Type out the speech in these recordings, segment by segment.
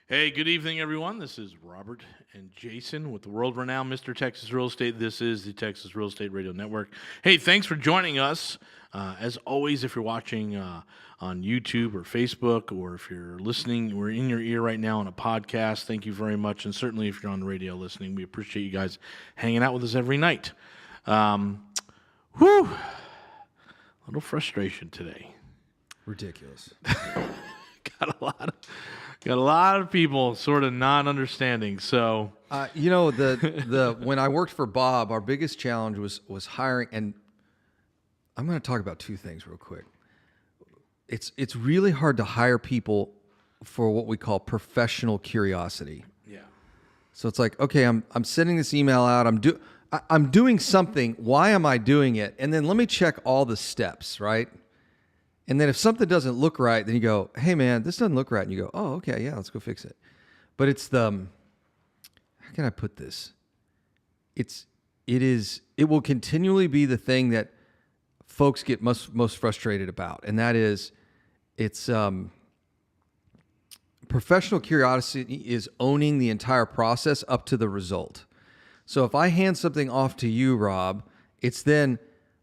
Hey, good evening, everyone. This is Robert and Jason with the world-renowned Mr. Texas Real Estate. This is the Texas Real Estate Radio Network. Hey, thanks for joining us. As always, if you're watching on YouTube or Facebook, or if you're listening, we're in your ear right now on a podcast. Thank you very much. And certainly if you're on the radio listening, we appreciate you guys hanging out with us every night. A little frustration today. Ridiculous. Got a lot of people sort of not understanding. So the when I worked for Bob, our biggest challenge was hiring, and I'm going to talk about two things real quick. It's really hard to hire people for what we call professional curiosity. yeah, So it's like, okay, I'm sending this email out. I'm doing something. Why am I doing it? And then let me check all the steps, right? And then if something doesn't look right, then you go, hey man, this doesn't look right. And you go, oh, okay, yeah, let's go fix it. But it's how can I put this? It will continually be the thing that folks get most frustrated about. And that is, it's professional curiosity is owning the entire process up to the result. So if I hand something off to you, Rob, it's then,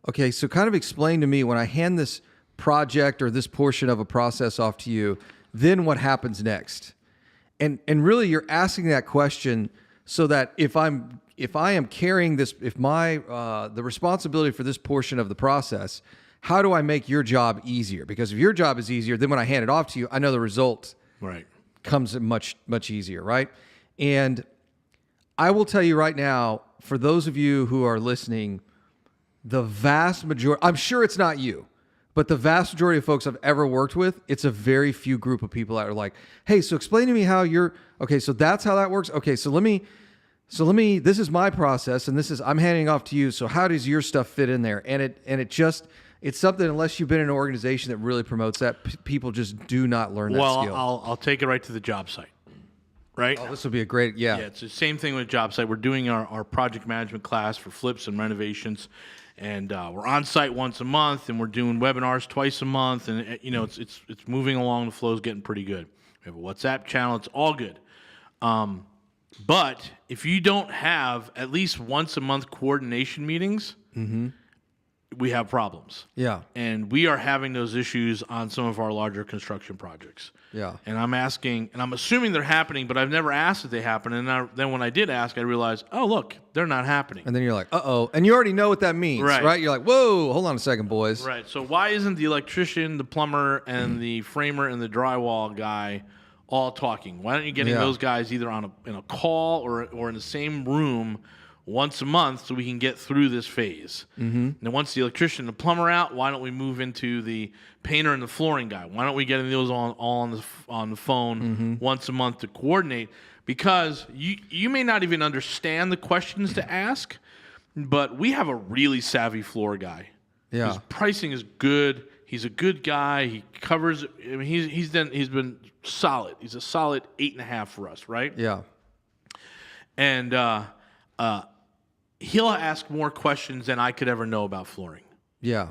okay, so kind of explain to me when I hand this project or this portion of a process off to you, then what happens next? And really you're asking that question so that if I am carrying this, if my the responsibility for this portion of the process, how do I make your job easier? Because if your job is easier, then when I hand it off to you, I know the result comes much easier, right? And I will tell you right now, for those of you who are listening, the vast majority, I'm sure it's not you, but the vast majority of folks I've ever worked with, it's a very few group of people that are like, hey, so explain to me how okay, so that's how that works. Okay, so let me, this is my process and I'm handing off to you. So how does your stuff fit in there? And it's something, unless you've been in an organization that really promotes that, people just do not learn that skill. Well, I'll take it right to the job site. Right? Oh, this would be a great, yeah. Yeah, it's the same thing with job site. We're doing our project management class for flips and renovations, and we're on site once a month, and we're doing webinars twice a month, and it's moving along. The flow's getting pretty good. We have a WhatsApp channel. It's all good. But if you don't have at least once a month coordination meetings, we have problems. Yeah. And we are having those issues on some of our larger construction projects. Yeah. And I'm assuming they're happening, but I've never asked if they happen. And then when I did ask, I realized, oh, look, they're not happening. And then you're like, uh-oh. And you already know what that means, right? You're like, whoa, hold on a second, boys. Right. So why isn't the electrician, the plumber, and the framer and the drywall guy all talking? Why aren't you getting those guys either in a call or in the same room once a month so we can get through this phase? And then once the electrician and the plumber out, why don't we move into the painter and the flooring guy? Why don't we get those all on the phone once a month to coordinate? Because you may not even understand the questions to ask, but we have a really savvy floor guy. Yeah. His pricing is good. He's a good guy. He covers. I mean, he's been solid. He's a solid 8.5 for us, right? Yeah. And he'll ask more questions than I could ever know about flooring. Yeah.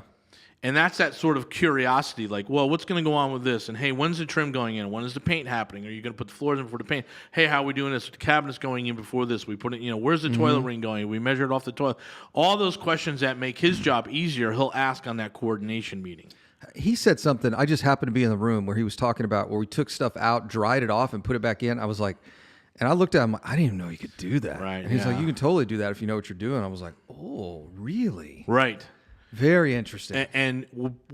And that's that sort of curiosity, like, well, what's going to go on with this? And, hey, when's the trim going in? When is the paint happening? Are you going to put the floors in before the paint? Hey, how are we doing this? The cabinet's going in before this. We put it, where's the toilet ring going? We measure it off the toilet. All those questions that make his job easier, he'll ask on that coordination meeting. He said something, I just happened to be in the room where he was talking about where we took stuff out, dried it off, and put it back in. I was like, and I looked at him, I didn't even know you could do that. Right. And he's like, you can totally do that if you know what you're doing. I was like, oh, really? Right. Very interesting. And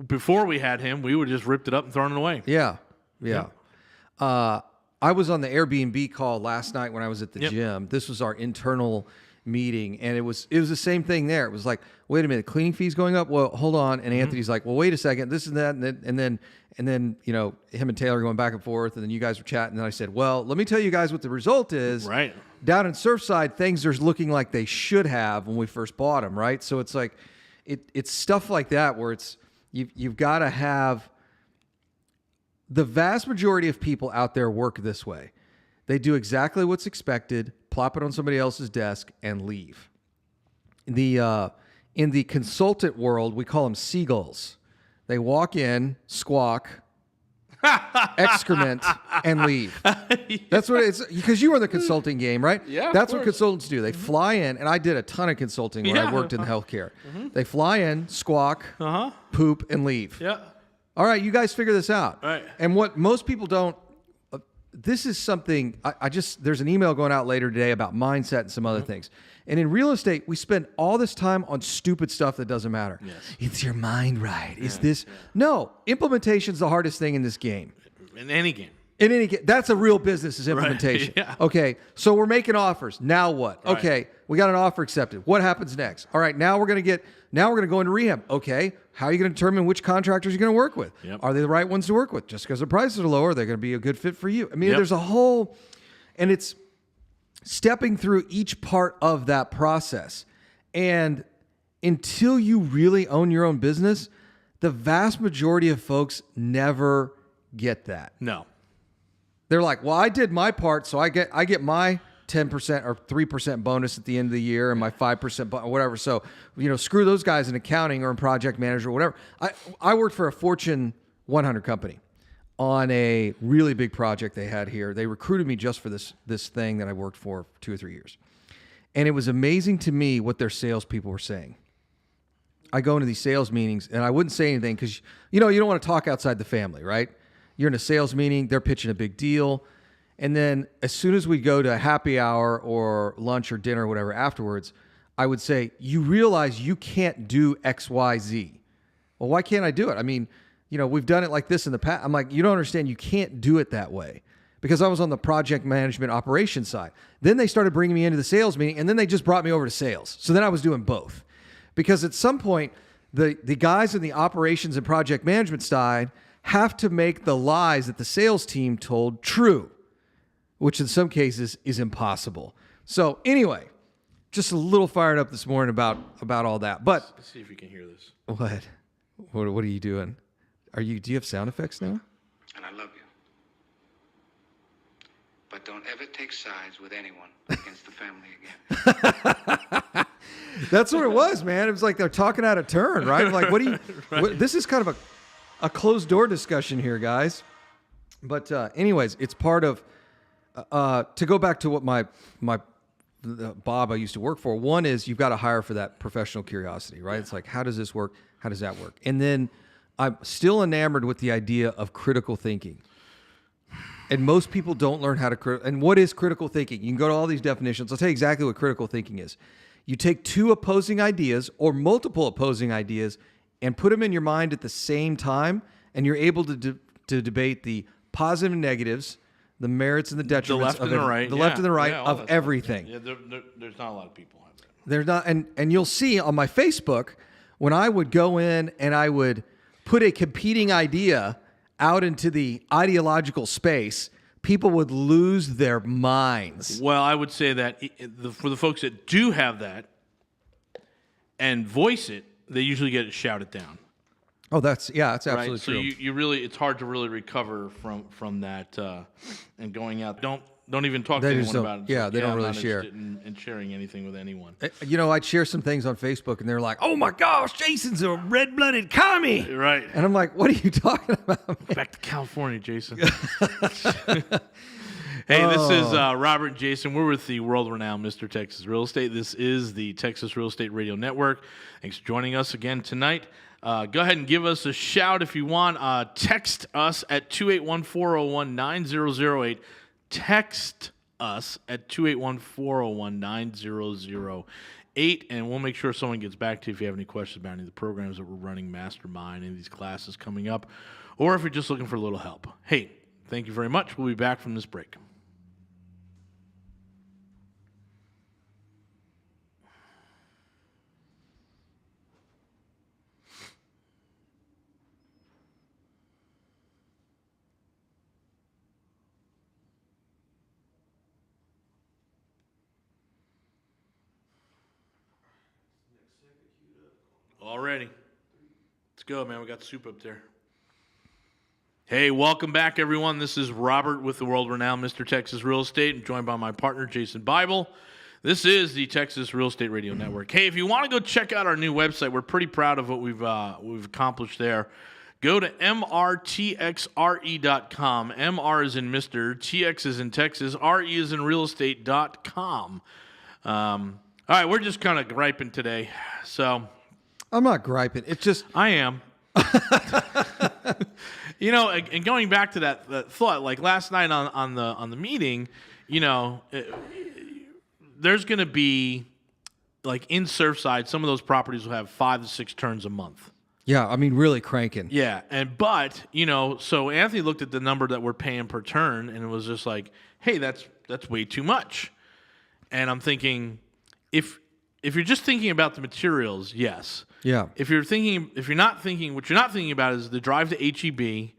before we had him, we would just ripped it up and thrown it away. Yeah. I was on the Airbnb call last night when I was at the gym. This was our internal meeting, and it was the same thing there. It was like, wait a minute, cleaning fees going up? Well, hold on. And Anthony's like, well, wait a second, this and that, and then him and Taylor going back and forth, and then you guys were chatting, and then I said, well, let me tell you guys what the result is. Right. Down in Surfside, things are looking like they should have when we first bought them, right? So it's like, it's stuff like that where you've got to have. The vast majority of people out there work this way. They do exactly what's expected, plop it on somebody else's desk, and leave. In the consultant world, we call them seagulls. They walk in, squawk, excrement and leave. That's what it's, because you were in the consulting game, right? Yeah, That's of what course. consultants do. They fly in, and I did a ton of consulting when I worked in healthcare. They fly in, squawk, poop, and leave. Yeah. All right, you guys figure this out. Right. And what most people don't, this is something, there's an email going out later today about mindset and some other things. And in real estate, we spend all this time on stupid stuff that doesn't matter. Yes. It's your mind right. Is this? No, implementation's the hardest thing in this game. In any game. In any case, that's a real business is implementation. Right. Yeah. Okay, so we're making offers. Now what? Right. Okay, we got an offer accepted. What happens next? All right, now we're going to go into rehab. Okay, how are you going to determine which contractors you're going to work with? Yep. Are they the right ones to work with? Just because the prices are lower, they're going to be a good fit for you. I mean, Yep. there's a whole, and it's stepping through each part of that process. And until you really own your own business, the vast majority of folks never get that. No. They're like, well, I did my part, so I get my 10% or 3% bonus at the end of the year and my 5% or whatever. So, screw those guys in accounting or in project manager or whatever. I worked for a Fortune 100 company on a really big project they had here. They recruited me just for this thing that I worked for 2 or 3 years. And it was amazing to me what their salespeople were saying. I go into these sales meetings and I wouldn't say anything because, you don't want to talk outside the family, right? You're in a sales meeting, they're pitching a big deal. And then as soon as we go to happy hour or lunch or dinner or whatever afterwards, I would say, you realize you can't do X, Y, Z. Well, why can't I do it? I mean, we've done it like this in the past. I'm like, you don't understand. You can't do it that way. Because I was on the project management operations side. Then they started bringing me into the sales meeting, and then they just brought me over to sales. So then I was doing both. Because at some point, the guys in the operations and project management side have to make the lies that the sales team told true, which in some cases is impossible. So anyway, just a little fired up this morning about all that. But Let's see if you can hear this. What are you doing? Do you have sound effects now? And I love you. But don't ever take sides with anyone against the family again. That's what it was, man. It was like they're talking out of turn, right? Like, what do you? Right. This is kind of a closed door discussion here, guys. But anyways, it's part of to go back to what my Bob I used to work for. One is you've got to hire for that professional curiosity, right? Yeah. It's like, how does this work? How does that work? And then I'm still enamored with the idea of critical thinking. And most people don't learn how to and what is critical thinking? You can go to all these definitions. I'll tell you exactly what critical thinking is. You take two opposing ideas or multiple opposing ideas and put them in your mind at the same time, and you're able to debate the positive and negatives, the merits and the detriments, the left and the right, left and the right of everything. Yeah, there's not a lot of people out there. There's not, and you'll see on my Facebook when I would go in and I would put a competing idea out into the ideological space, people would lose their minds. Well, I would say that for the folks that do have that and voice it, they usually get it shouted down. Oh, that's absolutely right? So true. you really, it's hard to really recover from that and going out. Don't even talk to anyone about it. Yeah, they don't really share. In sharing anything with anyone. I'd share some things on Facebook, and they're like, "Oh my gosh, Jason's a red-blooded commie!" Right? And I'm like, "What are you talking about, man?" Back to California, Jason. Hey, this is Robert and Jason. We're with the world-renowned Mr. Texas Real Estate. This is the Texas Real Estate Radio Network. Thanks for joining us again tonight. Go ahead and give us a shout if you want. Text us at 281-401-9008. Text us at 281-401-9008, and we'll make sure someone gets back to you if you have any questions about any of the programs that we're running, Mastermind, any of these classes coming up, or if you're just looking for a little help. Hey, thank you very much. We'll be back from this break. Already. Let's go, man. We got soup up there. Hey, welcome back, everyone. This is Robert with the world-renowned Mr. Texas Real Estate, and joined by my partner, Jason Bible. This is the Texas Real Estate Radio Network. Hey, if you want to go check out our new website, we're pretty proud of what we've accomplished there. Go to mrtxre.com. MR is in Mr. TX is in Texas. RE is in real estate.com. All right, we're just kind of griping today. So I'm not griping. It's just I am. And going back to that thought, like last night on the meeting, there's going to be like in Surfside, some of those properties will have 5 to 6 turns a month. yeah, I mean really cranking. Yeah, but so Anthony looked at the number that we're paying per turn, and it was just like, hey, that's way too much. And I'm thinking, if you're just thinking about the materials, yes. Yeah. If you're not thinking, what you're not thinking about is the drive to HEB,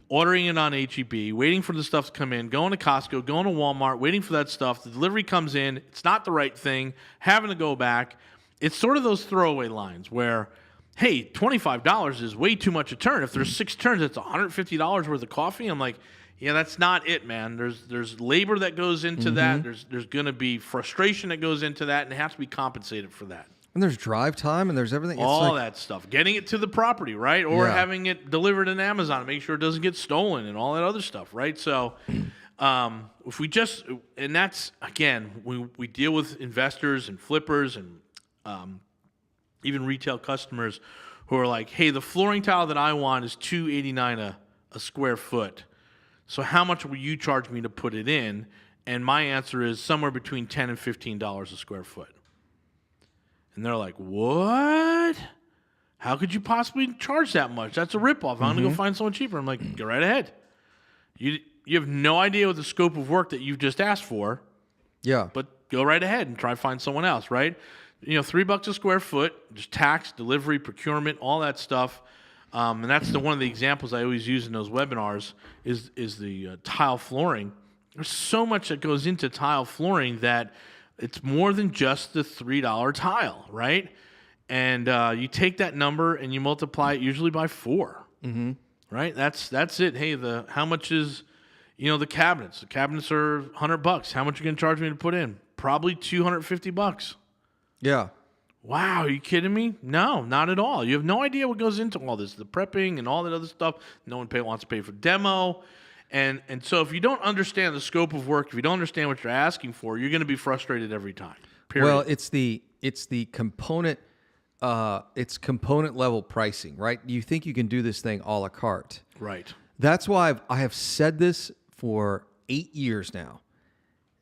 ordering it on HEB, waiting for the stuff to come in, going to Costco, going to Walmart, waiting for that stuff. The delivery comes in, it's not the right thing, having to go back. It's sort of those throwaway lines where, hey, $25 is way too much a turn. If there's 6 turns, it's $150 worth of coffee. I'm like, yeah, that's not it, man. There's labor that goes into that. There's going to be frustration that goes into that, and it has to be compensated for that. And there's drive time and there's everything. It's All like, that stuff. Getting it to the property, right? Or Yeah. having it delivered in Amazon to make sure it doesn't get stolen and all that other stuff, right? So if we just, and that's, again, we deal with investors and flippers and even retail customers who are like, hey, the flooring tile that I want is $289 a square foot. So how much will you charge me to put it in? And my answer is somewhere between $10 and $15 a square foot. And they're like, what? How could you possibly charge that much? That's a ripoff. I'm going to go find someone cheaper. I'm like, go right ahead. You have no idea what the scope of work that you've just asked for, yeah. but go right ahead and try to find someone else, right? $3 a square foot, just tax, delivery, procurement, all that stuff. And that's one of the examples I always use in those webinars is the tile flooring. There's so much that goes into tile flooring that it's more than just the $3 tile, right? And you take that number and you multiply it usually by 4, right? That's it. Hey, how much is the cabinets? The cabinets are $100. How much are you going to charge me to put in? Probably $250. Yeah. Wow, are you kidding me? No, not at all. You have no idea what goes into all this, the prepping and all that other stuff. No one wants to pay for demo. And so if you don't understand the scope of work, if you don't understand what you're asking for, you're going to be frustrated every time. Period. Well, it's the component component level pricing, right? You think you can do this thing a la carte. Right. That's why I have said this for 8 years now.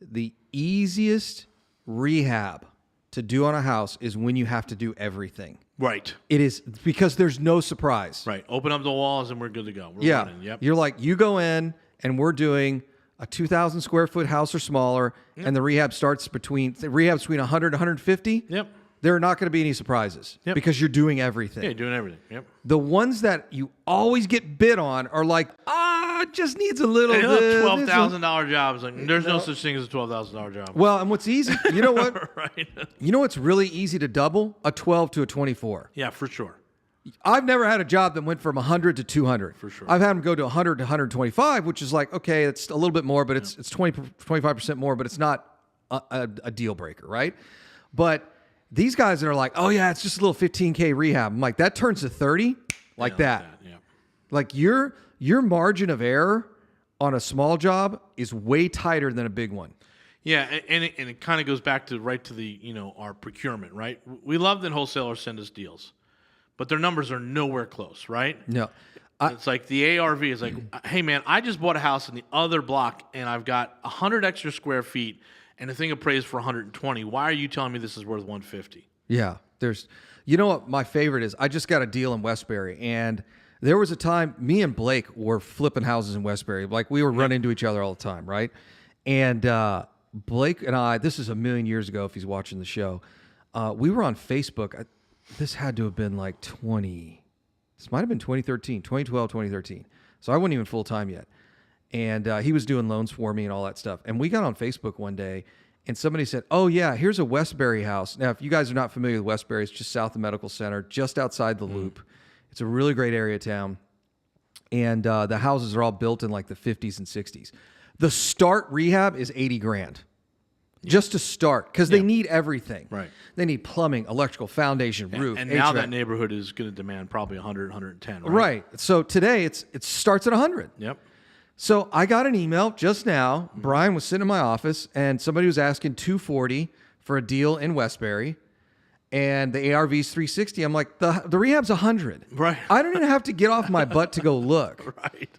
The easiest rehab to do on a house is when you have to do everything. Right. It is because there's no surprise. Right. Open up the walls and we're good to go. We're Yeah. running. Yep. You're like, you go in and we're doing a 2,000 square foot house or smaller, and the rehab starts between 100 and 150. Yep. There are not going to be any surprises because you're doing everything. Yeah, you're doing everything. Yep. The ones that you always get bid on are like, it just needs a little bit. $12,000 jobs. Like, there's no such thing as a $12,000 job. Well, and what's easy, you know what? Right. You know what's really easy to double? A 12 to a 24. Yeah, for sure. I've never had a job that went from 100 to 200. For sure. I've had them go to 100 to 125, which is like, okay, it's a little bit more, but it's 25% more, but it's not a deal breaker, right? But these guys that are like, oh yeah, it's just a little 15K rehab. I'm like, that turns to 30 like that. Yeah. Like your margin of error on a small job is way tighter than a big one. Yeah, and it kind of goes back to the our procurement, right? We love that wholesalers send us deals, but their numbers are nowhere close, right? No. It's like the ARV is like, hey man, I just bought a house in the other block and I've got 100 extra square feet and the thing appraised for 120. Why are you telling me this is worth 150? Yeah, you know what my favorite is? I just got a deal in Westbury, and there was a time me and Blake were flipping houses in Westbury. Like we were running into each other all the time, right? And Blake and I, this is a million years ago if he's watching the show, we were on Facebook. This had to have been like this might have been 2013, 2012, 2013. So I wasn't even full-time yet. And he was doing loans for me and all that stuff. And we got on Facebook one day, and somebody said, oh, yeah, here's a Westbury house. Now, if you guys are not familiar with Westbury, it's just south of Medical Center, just outside the Loop. It's a really great area of town. And the houses are all built in like the 50s and 60s. The start rehab is $80,000. just to start, because they need everything. Right. They need plumbing, electrical, foundation, roof, And now HVAC. that neighborhood is going to demand probably 100, 110, right? Right. So today it starts at 100. Yep. So I got an email just now. Brian was sitting in my office, and somebody was asking $240 for a deal in Westbury, and the ARV's 360. I'm like, the rehab's 100. Right. I don't even have to get off my butt to go look. Right.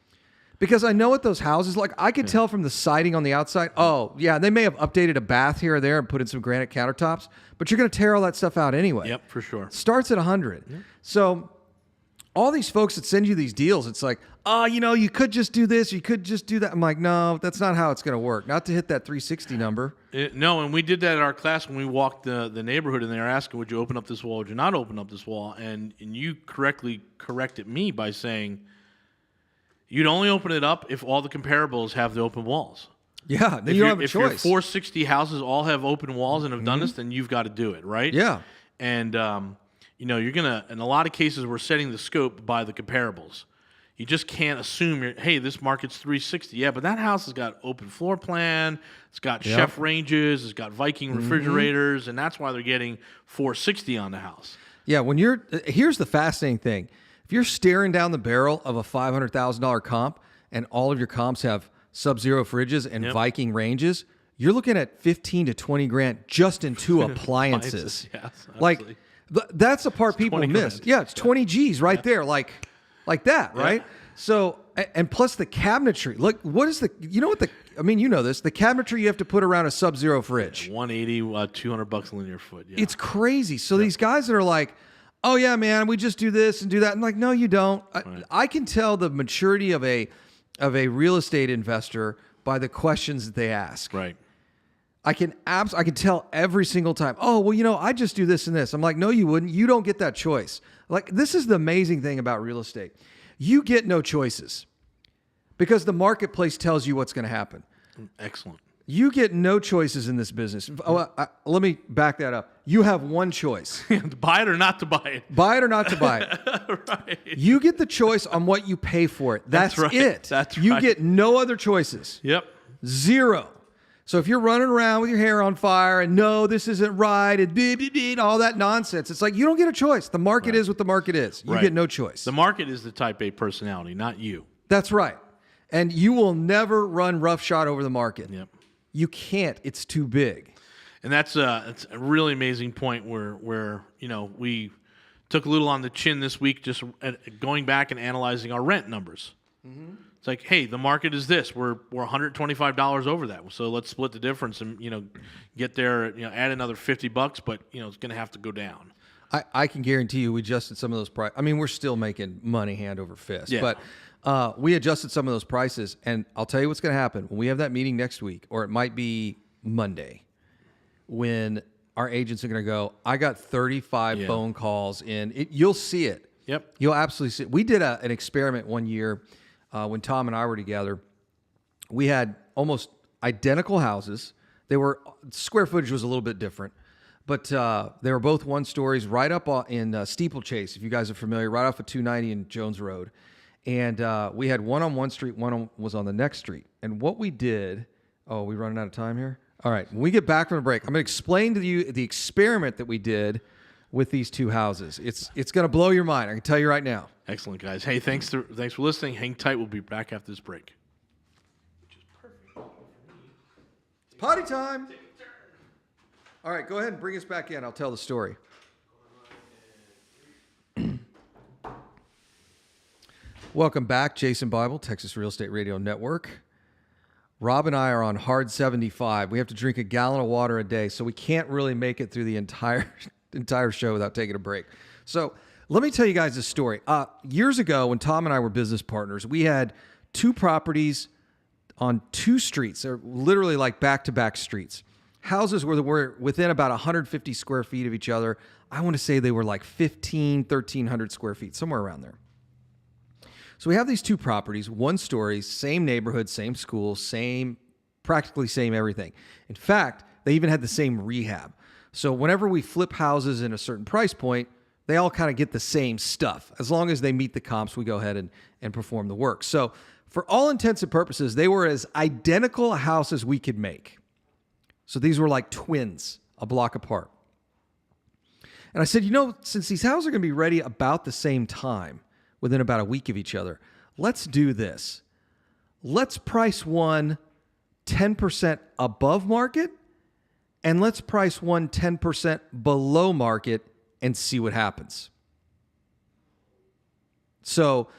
Because I know what those houses like. I could tell from the siding on the outside. Oh, yeah, they may have updated a bath here or there and put in some granite countertops, but you're going to tear all that stuff out anyway. Yep, for sure. Starts at 100. Yeah. So all these folks that send you these deals, it's like, oh, you could just do this, you could just do that. I'm like, no, that's not how it's going to work. Not to hit that 360 number. No, and we did that at our class when we walked the neighborhood, and they were asking, would you open up this wall, would you not open up this wall? And you correctly corrected me by saying, you'd only open it up if all the comparables have the open walls. Yeah, then you don't have a choice. If your 460 houses all have open walls and have done this, then you've got to do it, right? Yeah. And, you're going to, in a lot of cases, we're setting the scope by the comparables. You just can't assume, hey, this market's 360. Yeah, but that house has got open floor plan, it's got chef ranges, it's got Viking refrigerators, and that's why they're getting 460 on the house. Yeah, here's the fascinating thing. If you're staring down the barrel of a $500,000 comp and all of your comps have Sub-Zero fridges and Viking ranges, you're looking at 15 to 20 grand just in two appliances. Yes, like that's the part people miss. Grand. Yeah, it's 20 G's right there, like that, right? Yeah. So, and plus the cabinetry. Look, what is the cabinetry you have to put around a Sub-Zero fridge. 180, $200 a linear foot. Yeah. It's crazy. So these guys that are like, oh yeah, man, we just do this and do that. I'm like, no, you don't. I can tell the maturity of a real estate investor by the questions that they ask. Right. I can tell every single time. Oh, well, I just do this and this. I'm like, no, you wouldn't. You don't get that choice. Like, this is the amazing thing about real estate. You get no choices because the marketplace tells you what's going to happen. Excellent. You get no choices in this business. Let me back that up. You have one choice. To buy it or not to buy it. Buy it or not to buy it. Right. You get the choice on what you pay for it. That's right. it. That's you right. get no other choices. Yep. Zero. So if you're running around with your hair on fire and no, this isn't right, and all that nonsense, it's like you don't get a choice. The market is what the market is. You get no choice. The market is the type A personality, not you. That's right. And you will never run roughshod over the market. Yep. You can't. It's too big. And that's a really amazing point where we took a little on the chin this week, just going back and analyzing our rent numbers. Mm-hmm. It's like, hey, the market is this. We're $125 over that. So let's split the difference and get there. Add another $50, but it's going to have to go down. I can guarantee you, we adjusted some of those prices. I mean, we're still making money hand over fist, yeah. but we adjusted some of those prices. And I'll tell you what's going to happen when we have that meeting next week, or it might be Monday, when our agents are going to go, I got 35 phone calls in. You'll see it. Yep. You'll absolutely see it. We did an experiment one year when Tom and I were together. We had almost identical houses. Square footage was a little bit different, but they were both one stories right up in Steeplechase, if you guys are familiar, right off of 290 and Jones Road. And we had one on one street, was on the next street. And what we did, are we running out of time here? All right, when we get back from the break, I'm going to explain to you the experiment that we did with these two houses. It's going to blow your mind. I can tell you right now. Excellent, guys. Hey, thanks for listening. Hang tight. We'll be back after this break. Which is perfect. It's potty time. All right, go ahead and bring us back in. I'll tell the story. Welcome back, Jason Bible, Texas Real Estate Radio Network. Rob and I are on hard 75. We have to drink a gallon of water a day, so we can't really make it through the entire show without taking a break. So let me tell you guys this story. Years ago, when Tom and I were business partners, we had two properties on two streets. They're literally like back-to-back streets. Houses were within about 150 square feet of each other. I want to say they were like 1,300 square feet, somewhere around there. So we have these two properties, one story, same neighborhood, same school, practically same everything. In fact, they even had the same rehab. So whenever we flip houses in a certain price point, they all kind of get the same stuff. As long as they meet the comps, we go ahead and perform the work. So for all intents and purposes, they were as identical a house as we could make. So these were like twins, a block apart. And I said, since these houses are going to be ready about the same time, within about a week of each other, let's do this. Let's price one 10% above market, and let's price one 10% below market and see what happens. So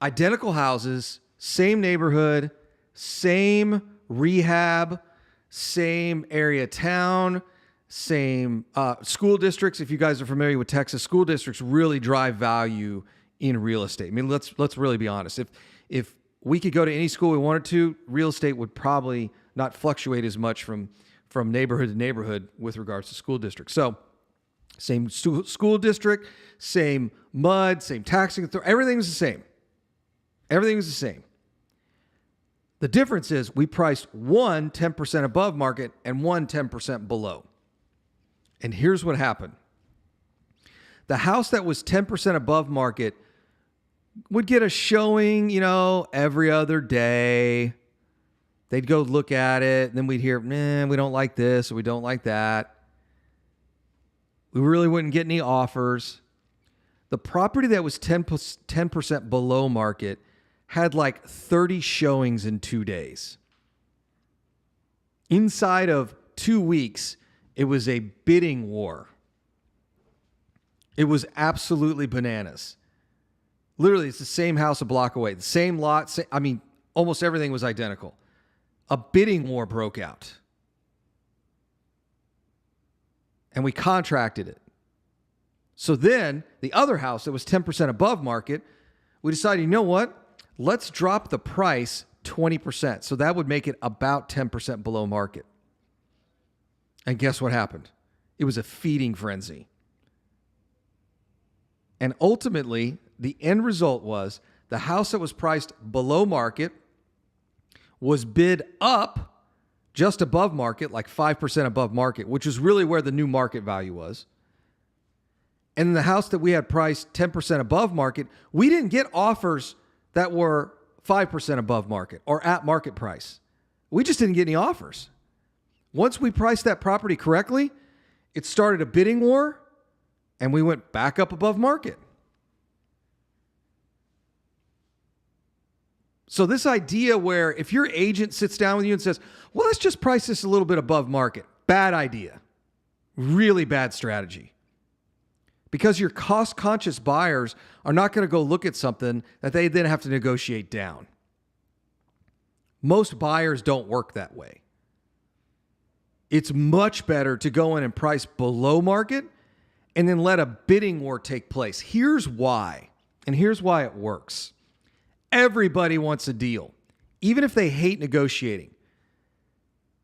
identical houses, same neighborhood, same rehab, same area of town, same school districts. If you guys are familiar with Texas, school districts really drive value in real estate. I mean, let's really be honest. If we could go to any school we wanted to, real estate would probably not fluctuate as much from neighborhood to neighborhood with regards to school districts. So same school district, same MUD, same taxing authority, everything's the same. Everything's the same. The difference is we priced one 10% above market and one 10% below. And here's what happened. The house that was 10% above market would get a showing, every other day. They'd go look at it, and then we'd hear, we don't like this or we don't like that. We really wouldn't get any offers. The property that was 10% below market had like 30 showings in 2 days. Inside of 2 weeks, it was a bidding war. It was absolutely bananas. Literally, it's the same house a block away, the same lot. Almost everything was identical. A bidding war broke out. And we contracted it. So then, the other house that was 10% above market, we decided, you know what? Let's drop the price 20%. So that would make it about 10% below market. And guess what happened? It was a feeding frenzy. And ultimately, the end result was the house that was priced below market was bid up just above market, like 5% above market, which is really where the new market value was. And the house that we had priced 10% above market, we didn't get offers that were 5% above market or at market price. We just didn't get any offers. Once we priced that property correctly, it started a bidding war, and we went back up above market. So this idea where if your agent sits down with you and says, well, let's just price this a little bit above market. Bad idea. Really bad strategy. Because your cost-conscious buyers are not going to go look at something that they then have to negotiate down. Most buyers don't work that way. It's much better to go in and price below market and then let a bidding war take place. Here's why, and here's why it works. Everybody wants a deal, even if they hate negotiating.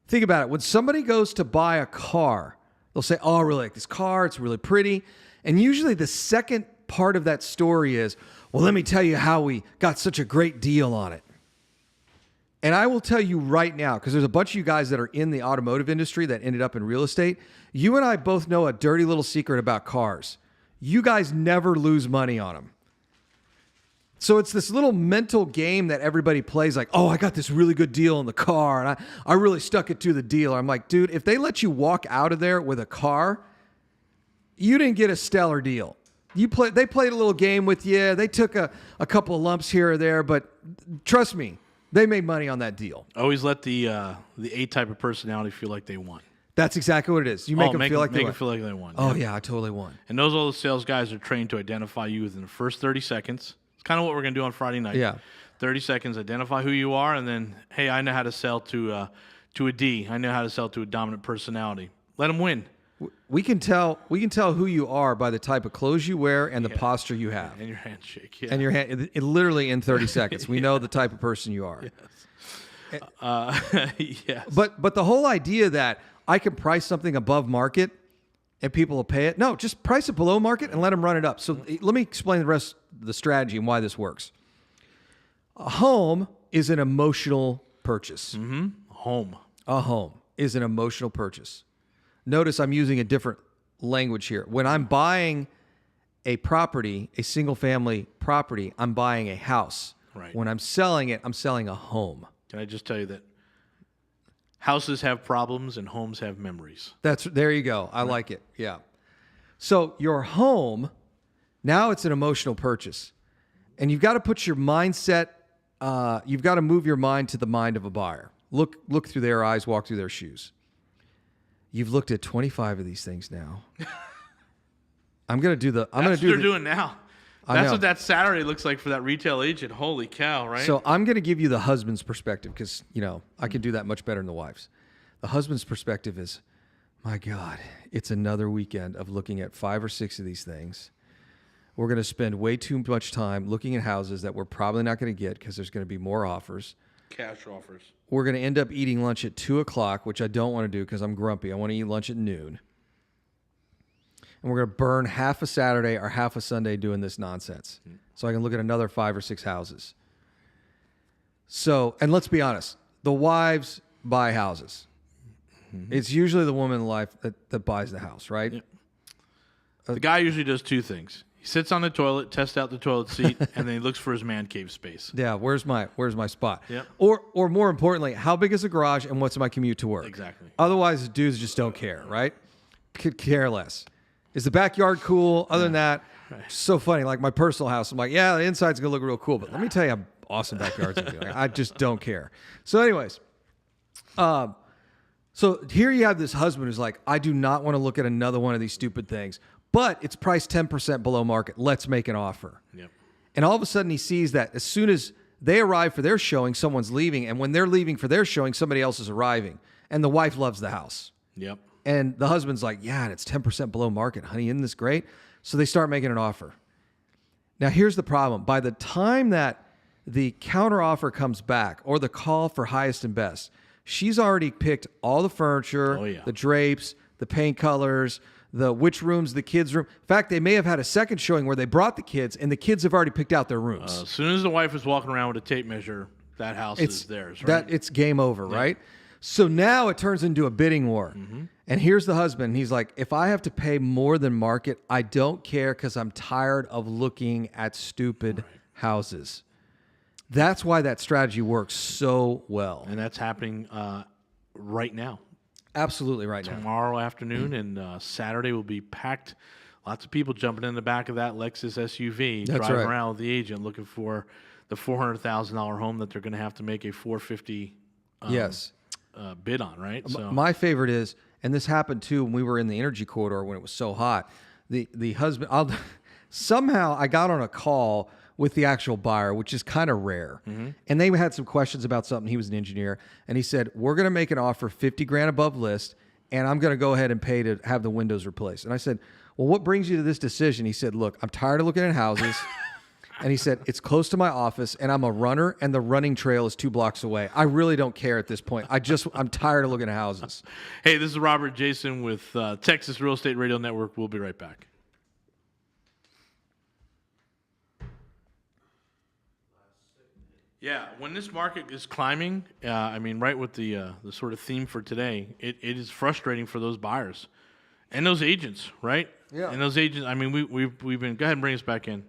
Think about it. When somebody goes to buy a car, they'll say, oh, I really like this car. It's really pretty. And usually the second part of that story is, well, let me tell you how we got such a great deal on it. And I will tell you right now, because there's a bunch of you guys that are in the automotive industry that ended up in real estate. You and I both know a dirty little secret about cars. You guys never lose money on them. So it's this little mental game that everybody plays like, oh, I got this really good deal on the car, and I really stuck it to the dealer. I'm like, dude, if they let you walk out of there with a car, you didn't get a stellar deal. They played a little game with you. They took a couple of lumps here or there, but trust me, they made money on that deal. Always let the A type of personality feel like they won. That's exactly what it is. You make them feel like they won. Oh, yeah, I totally won. And those all the sales guys are trained to identify you within the first 30 seconds. It's kind of what we're going to do on Friday night. Yeah. 30 seconds, identify who you are, and then, hey, I know how to sell to a D. I know how to sell to a dominant personality. Let them win. We can tell who you are by the type of clothes you wear and the posture you have. And your handshake. Yeah. And your hand, literally in 30 seconds. We know the type of person you are. Yes. Yes. But the whole idea that I can price something above market and people will pay it. No, just price it below market and let them run it up. So let me explain the rest of the strategy and why this works. A home is an emotional purchase. Mm-hmm. A home is an emotional purchase. Notice I'm using a different language here. When I'm buying a property, a single family property, I'm buying a house. Right. When I'm selling it, I'm selling a home. Can I just tell you that Houses have problems and homes have memories. There you go. I like it. Yeah. So your home, now it's an emotional purchase. And you've got to put your mindset, you've got to move your mind to the mind of a buyer. Look through their eyes, walk through their shoes. You've looked at 25 of these things now. That's what they're doing now. That's what that Saturday looks like for that retail agent. Holy cow, right? So I'm going to give you the husband's perspective because, I can do that much better than the wife's. The husband's perspective is, my God, it's another weekend of looking at 5 or 6 of these things. We're going to spend way too much time looking at houses that we're probably not going to get because there's going to be more offers. Cash offers. We're going to end up eating lunch at 2 o'clock, which I don't want to do because I'm grumpy. I want to eat lunch at noon. And we're going to burn half a Saturday or half a Sunday doing this nonsense. So I can look at another 5 or 6 houses. So, and let's be honest, the wives buy houses. Mm-hmm. It's usually the woman in life that buys the house, right? Yep. The guy usually does 2 things. He sits on the toilet, tests out the toilet seat, and then he looks for his man cave space. Yeah, where's my spot? Yep. Or more importantly, how big is the garage and what's my commute to work? Exactly. Otherwise, dudes just don't care, right? Could care less. Is the backyard cool? Other than that, so funny. Like my personal house, I'm like, yeah, the inside's gonna look real cool, but let me tell you how awesome backyard's gonna be. Like, I just don't care. So, anyways, so here you have this husband who's like, I do not want to look at another one of these stupid things, but it's priced 10% below market. Let's make an offer. Yep. And all of a sudden, he sees that as soon as they arrive for their showing, someone's leaving, and when they're leaving for their showing, somebody else is arriving, and the wife loves the house. Yep. And the husband's like, yeah, and it's 10% below market. Honey, isn't this great? So they start making an offer. Now, here's the problem. By the time that the counteroffer comes back or the call for highest and best, she's already picked all the furniture, the drapes, the paint colors, which room's the kids' room. In fact, they may have had a second showing where they brought the kids, and the kids have already picked out their rooms. As soon as the wife is walking around with a tape measure, that house is theirs, right? It's game over, right? So now it turns into a bidding war. Mm-hmm. And here's the husband. He's like, if I have to pay more than market, I don't care because I'm tired of looking at stupid houses. That's why that strategy works so well. And that's happening right now. Absolutely right now. Tomorrow afternoon and Saturday will be packed. Lots of people jumping in the back of that Lexus SUV, driving around with the agent looking for the $400,000 home that they're going to have to make a $450,000 bid on, right? So my favorite is, and this happened too when we were in the energy corridor when it was so hot. The husband, somehow I got on a call with the actual buyer, which is kind of rare. Mm-hmm. And they had some questions about something. He was an engineer, and he said, we're going to make an offer $50,000 above list, and I'm going to go ahead and pay to have the windows replaced. And I said, well, what brings you to this decision? He said, look, I'm tired of looking at houses. And he said, it's close to my office, and I'm a runner, and the running trail is 2 blocks away. I really don't care at this point. I'm tired of looking at houses. Hey, this is Robert Jason with Texas Real Estate Radio Network. We'll be right back. Yeah, when this market is climbing, right with the sort of theme for today, it is frustrating for those buyers and those agents, right? Yeah. And those agents, we've been. Go ahead and bring us back in.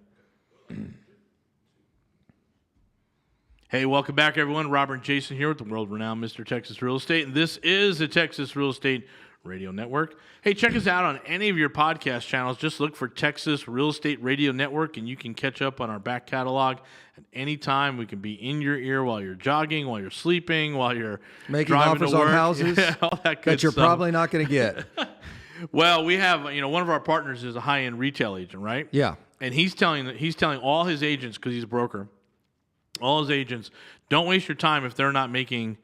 Hey, welcome back, everyone. Robert and Jason here with the world-renowned Mr. Texas Real Estate, and this is the Texas Real Estate Radio Network. Hey, check us out on any of your podcast channels. Just look for Texas Real Estate Radio Network, and you can catch up on our back catalog at any time. We can be in your ear while you're jogging, while you're sleeping, while you're making driving offers to work. on houses all that good that you're stuff. probably not going to get. Well, we have, one of our partners is a high-end retail agent, right? Yeah. And he's telling all his agents, because he's a broker, all his agents, don't waste your time if they're not making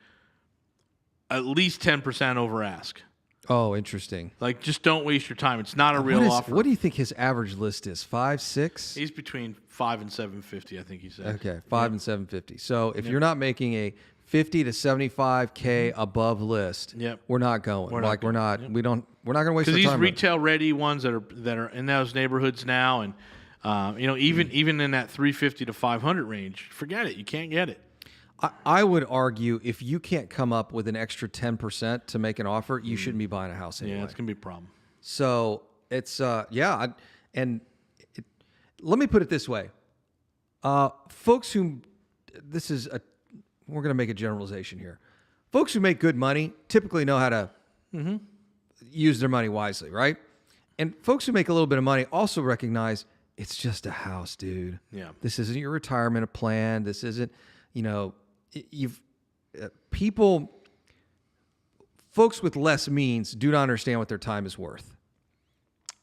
at least 10% over ask. Oh, interesting. Like, just don't waste your time. It's not a real offer. What do you think his average list is? 5, 6? He's between 5 and 750, I think he said. Okay, 5 and 750. So if you're not making a 50 to 75K above list, we're not going. We're not going to waste our time. Because these retail ready ones that are in those neighborhoods now, and even in that 350 to 500 range, forget it. You can't get it. I would argue if you can't come up with an extra 10% to make an offer, you shouldn't be buying a house anyway. Yeah, it's going to be a problem. So it's, let me put it this way. Folks we're going to make a generalization here. folks who make good money typically know how to use their money wisely, right? And folks who make a little bit of money also recognize it's just a house, dude. Yeah. This isn't your retirement plan. This isn't, folks with less means do not understand what their time is worth.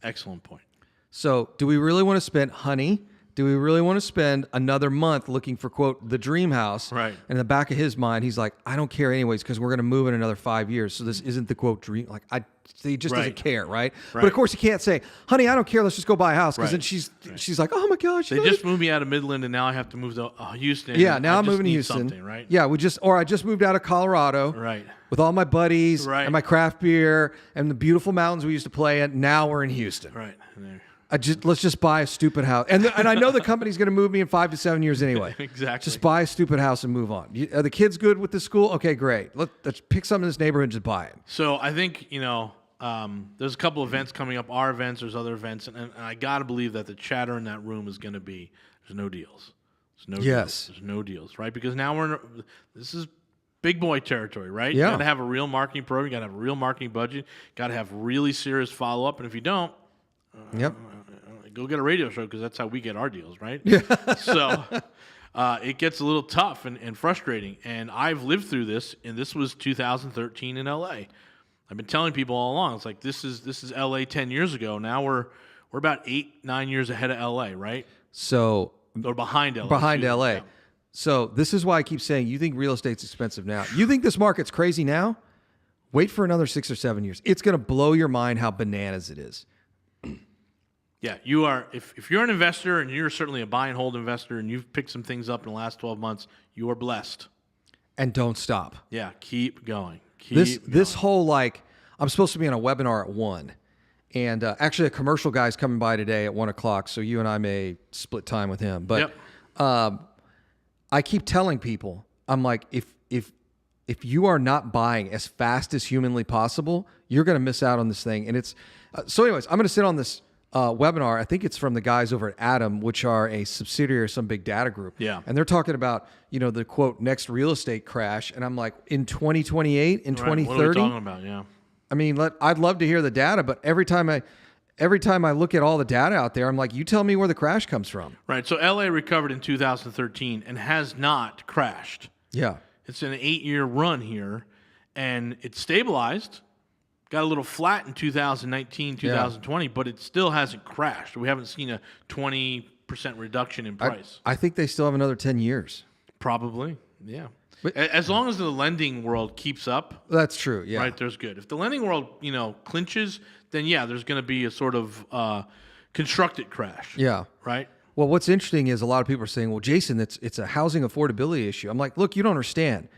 Excellent point. So do we really want to spend, honey, do we really want to spend another month looking for, quote, the dream house? Right. And in the back of his mind, he's like, I don't care anyways because we're going to move in another 5 years. So this isn't the, quote, dream. Like, he just doesn't care, right? But of course he can't say, honey, I don't care. Let's just go buy a house. Because then she's like, oh my gosh. They just moved me out of Midland and now I have to move to Houston. Yeah, now I'm moving to Houston. Right? Yeah, I just moved out of Colorado. Right. With all my buddies Right. and my craft beer and the beautiful mountains we used to play at. Now we're in Houston. Right. And there. Let's just buy a stupid house. And I know the company's going to move me in 5 to 7 years anyway. Exactly. Just buy a stupid house and move on. Are the kids good with the school? Okay, great. Let's pick something in this neighborhood and just buy it. So I think, there's a couple events coming up, our events, there's other events, and I got to believe that the chatter in that room is going to be, there's no deals. There's no deals. There's no deals, right? Because now this is big boy territory, right? Yeah. You got to have a real marketing program, you got to have a real marketing budget, got to have really serious follow-up, and if you don't, Yep. go get a radio show because that's how we get our deals, right? Yeah. So it gets a little tough and frustrating. And I've lived through this, and this was 2013 in L.A. I've been telling people all along, it's like this is L.A. 10 years ago. Now we're about 8-9 years ahead of L.A., right? So Or behind L.A. behind LA. Yeah. So this is why I keep saying you think real estate's expensive now. You think this market's crazy now? Wait for another 6 or 7 years. It's going to blow your mind how bananas it is. Yeah, you are. If you're an investor, and you're certainly a buy and hold investor, and you've picked some things up in the last 12 months, you are blessed. And don't stop. Yeah, keep going. This whole I'm supposed to be on a webinar at 1, and actually a commercial guy's coming by today at 1 o'clock. So you and I may split time with him. But I keep telling people, I'm like, if you are not buying as fast as humanly possible, you're going to miss out on this thing. And it's so. Anyways, I'm going to sit on this webinar. I think it's from the guys over at Adam, which are a subsidiary of some big data group. Yeah. And they're talking about, the quote, next real estate crash. And I'm like, in 2028, in 2030. What are we talking about? Yeah. I mean, I'd love to hear the data, but every time I look at all the data out there, I'm like, you tell me where the crash comes from. Right. So LA recovered in 2013 and has not crashed. Yeah. It's an 8-year run here, and it's stabilized. Got a little flat in 2019, 2020, but it still hasn't crashed. We haven't seen a 20% reduction in price. I think they still have another 10 years. Probably, yeah. As long as the lending world keeps up. That's true, yeah. Right, there's good. If the lending world, clinches, then yeah, there's going to be a sort of constructed crash. Yeah. Right? Well, what's interesting is a lot of people are saying, well, Jason, it's a housing affordability issue. I'm like, look, you don't understand.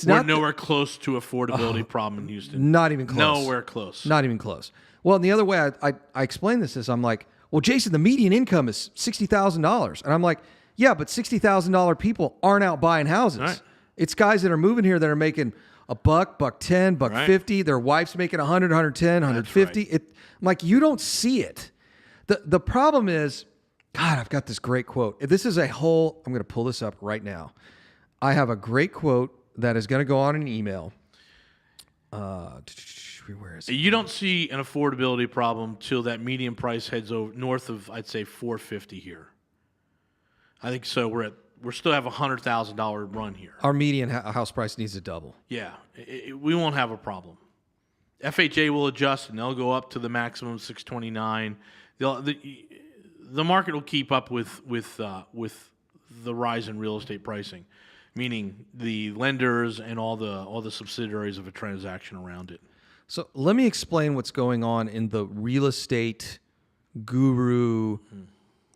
We're nowhere close to affordability problem in Houston. Not even close. Nowhere close. Not even close. Well, and the other way I explain this is I'm like, well, Jason, the median income is $60,000. And I'm like, yeah, but $60,000 people aren't out buying houses. Right. It's guys that are moving here that are making $1, $1.10, $1.50. Their wife's making 100, 110, 150. Right. I'm like, you don't see it. The problem is, God, I've got this great quote. This is I'm going to pull this up right now. I have a great quote that is going to go on an email. Where is it? You don't see an affordability problem till that median price heads over north of, I'd say, $450 here. I think so. We still have $100,000 run here. Our median house price needs to double. Yeah, we won't have a problem. FHA will adjust and they'll go up to the maximum 629. The market will keep up with the rise in real estate pricing, meaning the lenders and all the subsidiaries of a transaction around it. So let me explain what's going on in the real estate guru.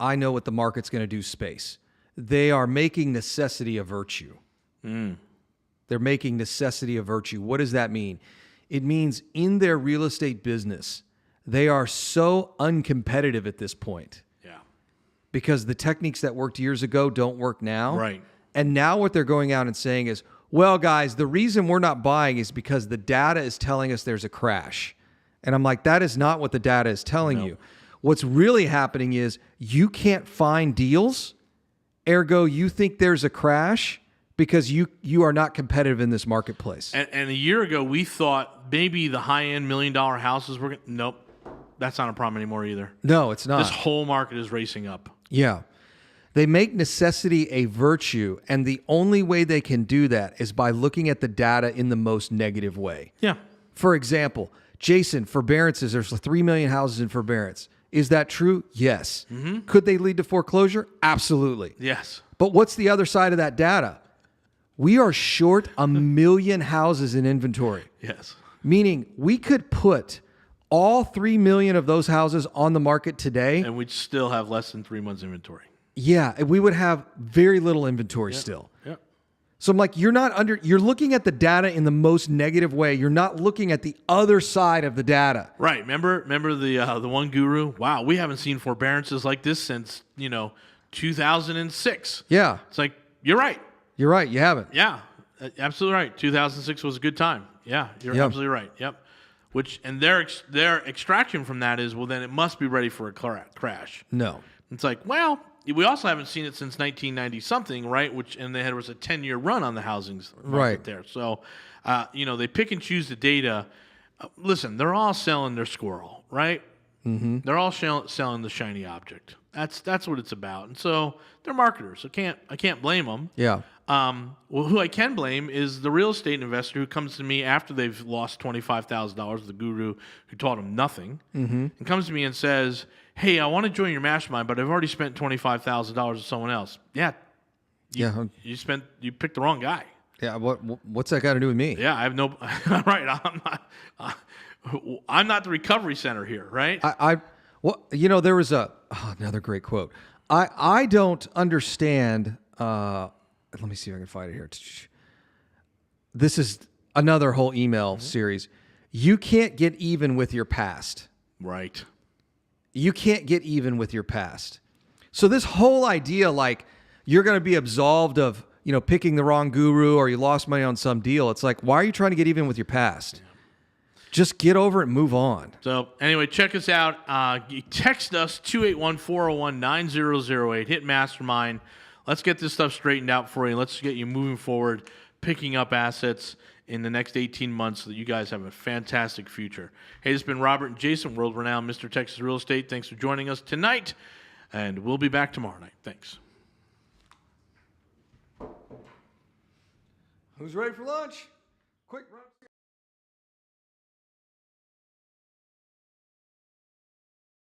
I know what the market's going to do space. They are making necessity a virtue. They're making necessity a virtue. What does that mean? It means in their real estate business, they are so uncompetitive at this point. Yeah. Because the techniques that worked years ago don't work now. Right. And now what they're going out and saying is, well, guys, the reason we're not buying is because the data is telling us there's a crash. And I'm like, that is not what the data is telling you. What's really happening is you can't find deals. Ergo, you think there's a crash, because you are not competitive in this marketplace. And a year ago, we thought maybe the high-end $1 million houses were nope, that's not a problem anymore either. No, it's not. This whole market is racing up. Yeah. They make necessity a virtue, and the only way they can do that is by looking at the data in the most negative way. Yeah. For example, Jason, forbearances, there's 3 million houses in forbearance. Is that true? Yes. Mm-hmm. Could they lead to foreclosure? Absolutely. Yes. But what's the other side of that data? We are short 1 million houses in inventory. Yes. Meaning we could put all 3 million of those houses on the market today. And we'd still have less than 3 months inventory. Yeah, and we would have very little inventory still. Yeah. So I'm like, you're looking at the data in the most negative way. You're not looking at the other side of the data. Right. Remember the one guru? Wow, we haven't seen forbearances like this since, 2006. Yeah. It's like, you're right. You're right. You haven't. Yeah. Absolutely right. 2006 was a good time. Yeah, you're absolutely right. Yep. And their extraction from that is, well, then it must be ready for a crash. No. It's like, well, we also haven't seen it since 1990 something, right? And there was a 10-year run on the housing market there. So, they pick and choose the data. Listen, they're all selling their squirrel, right? Mm-hmm. They're all selling the shiny object. That's what it's about. And so they're marketers. I can't blame them. Yeah. Who I can blame is the real estate investor who comes to me after they've lost $25,000, the guru who taught them nothing, and comes to me and says, hey, I want to join your mastermind, but I've already spent $25,000 with someone else. Yeah. You picked the wrong guy. Yeah. What's that got to do with me? Yeah, I have no right. I'm not the recovery center here, right? There was another great quote. I don't understand. Let me see if I can find it here. This is another whole email series. You can't get even with your past. Right. You can't get even with your past. So this whole idea, like you're going to be absolved of, picking the wrong guru or you lost money on some deal. It's like, why are you trying to get even with your past? Yeah. Just get over it and move on. So anyway, check us out. You text us 281-401-9008. Hit Mastermind. Let's get this stuff straightened out for you. Let's get you moving forward, picking up assets in the next 18 months so that you guys have a fantastic future. Hey, this has been Robert and Jason, world-renowned Mr. Texas Real Estate. Thanks for joining us tonight, and we'll be back tomorrow night. Thanks. Who's ready for lunch? Quick, run.